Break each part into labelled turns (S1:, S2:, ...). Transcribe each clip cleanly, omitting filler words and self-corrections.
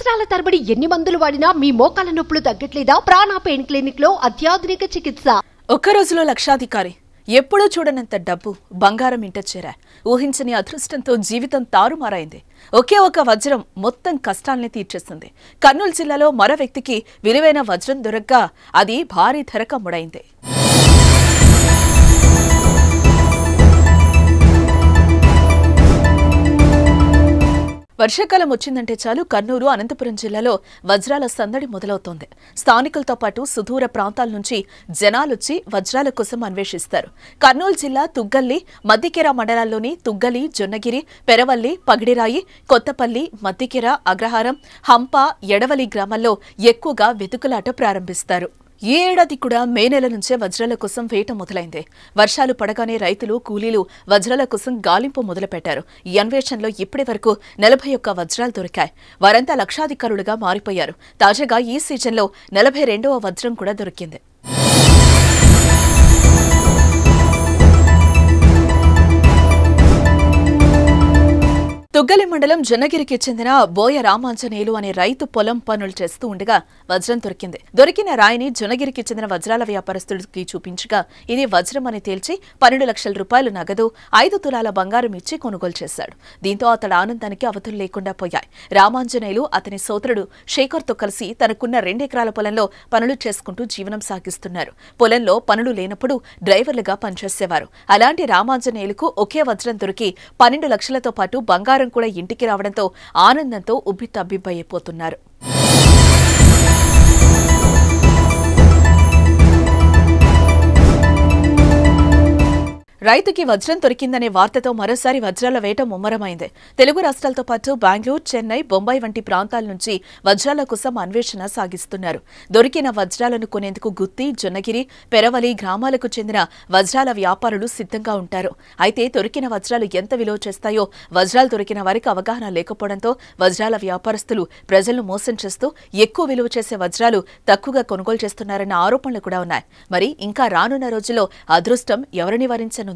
S1: సంవత్సరాల తరబడి ఎన్ని మందులు వాడినా మీ మోకాల నొప్పులు తగ్గట్లేదా? ప్రాణ పెయిన్ క్లినిక్ లో అత్యాధునిక చికిత్స.
S2: ఒక్క రోజులో లక్షాధికారి, ఎప్పుడూ చూడనంత డబ్బు, బంగారం ఇంట చేరా. ఊహించని అదృష్టంతో జీవితం తారుమారైంది. ఒకే ఒక వజ్రం మొత్తం కష్టాల్ని తీర్చేస్తుంది. కర్నూలు జిల్లాలో మరో వ్యక్తికి విలువైన వజ్రం దొరక్క అది భారీ ధరకు అమ్ముడైంది. వర్షాకాలం వచ్చిందంటే చాలు కర్నూలు, అనంతపురం జిల్లాలో వజ్రాల సందడి మొదలవుతోంది. స్థానికులతో పాటు సుదూర ప్రాంతాల నుంచి జనాలొచ్చి వజ్రాల కోసం అన్వేషిస్తారు. కర్నూలు జిల్లా తుగ్గలి, మద్దికెర మండలాల్లోని తుగ్గలి, జొన్నగిరి, పెరవల్లి, పగిడిరాయి, కొత్తపల్లి, మద్దికెర, అగ్రహారం, హంప, ఎడవలి గ్రామాల్లో ఎక్కువగా వెతుకులాట ప్రారంభిస్తారు. ఈ ఏడాది కూడా మే నెల నుంచే వజ్రాల కోసం వేట మొదలైంది. వర్షాలు పడగానే రైతులు, కూలీలు వజ్రాల కోసం గాలింపు మొదలుపెట్టారు. ఈ అన్వేషణలో ఇప్పటి వరకు 41 వజ్రాలు దొరికాయి. వారంతా లక్షాధికారులుగా మారిపోయారు. తాజాగా ఈ సీజన్లో 42వ వజ్రం కూడా దొరికింది. తుగ్గలి మండలం జొన్నగిరికి చెందిన బోయ రామాంజనేయులు అనే రైతు పొలం పనులు చేస్తూ ఉండగా వజ్రం దొరికింది. దొరికిన రాయిని జొన్నగిరికి చెందిన వజ్రాల వ్యాపారస్తుడికి చూపించగా ఇది వజ్రం అని తేల్చి 12 లక్షల రూపాయలు నగదు, 5 తులాల బంగారం ఇచ్చి కొనుగోలు చేశాడు. దీంతో అతడి ఆనందానికి అవధులు లేకుండా పోయాయి. రామాంజనేయులు అతని సోదరుడు శేఖర్తో కలిసి తనకున్న 2 ఎకరాల పొలంలో పనులు చేసుకుంటూ జీవనం సాగిస్తున్నారు. పొలంలో పనులు లేనప్పుడు డ్రైవర్లుగా పనిచేసేవారు. అలాంటి రామాంజనేయులకు ఒకే వజ్రం దొరికి 12 లక్షలతో పాటు బంగారం కూడా ఇంటికి రావడంతో ఆనందంతో ఉబ్బితబ్బిబ్బైపోతున్నారు. రైతుకి వజ్రం దొరికిందనే వార్తతో మరోసారి వజ్రాల వేట ముమ్మరమైంది. తెలుగు రాష్ట్రాలతో పాటు బెంగళూరు, చెన్నై, బొంబాయి వంటి ప్రాంతాల నుంచి వజ్రాల కోసం అన్వేషణ సాగిస్తున్నారు. దొరికిన వజ్రాలను కొనేందుకు గుత్తి, జొన్నగిరి, పెరవలి గ్రామాలకు చెందిన వజ్రాల వ్యాపారులు సిద్ధంగా ఉంటారు. అయితే దొరికిన వజ్రాలు ఎంత విలువ చేస్తాయో వజ్రాలు దొరికిన వారికి అవగాహన లేకపోవడంతో వజ్రాల వ్యాపారస్తులు ప్రజలను మోసం చేస్తూ ఎక్కువ విలువ చేసే వజ్రాలు తక్కువగా కొనుగోలు చేస్తున్నారన్న ఆరోపణలు కూడా ఉన్నాయి. మరి ఇంకా రానున్న రోజుల్లో అదృష్టం ఎవరిని వరించనుందో.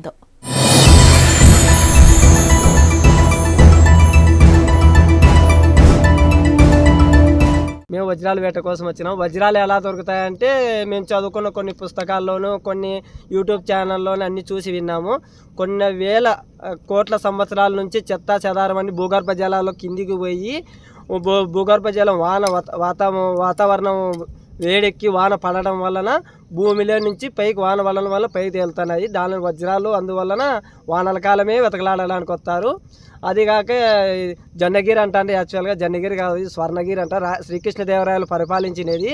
S3: మేము వజ్రాల వేట కోసం వచ్చినాం. వజ్రాలు ఎలా దొరుకుతాయంటే మేము చదువుకున్న కొన్ని పుస్తకాల్లోనూ, కొన్ని యూట్యూబ్ ఛానల్లోనూ అన్ని చూసి విన్నాము. కొన్ని వేల కోట్ల సంవత్సరాల నుంచి చెత్తా చెదారం అని భూగర్భ జలాల్లో కిందికి పోయి భూగర్భ జలం వాతావరణం వేడెక్కి వాన పడడం వలన భూమిలో నుంచి పైకి వాన వల్ల పైకి తేలుతున్నాయి. దాని వజ్రాలు అందువలన వానల కాలమే వెతకలాడడానికి వస్తారు. అదిగాక జొన్నగిరి అంటే యాక్చువల్గా జొన్నగిరి కాదు, స్వర్ణగిరి అంట. శ్రీకృష్ణదేవరాయలు పరిపాలించినది.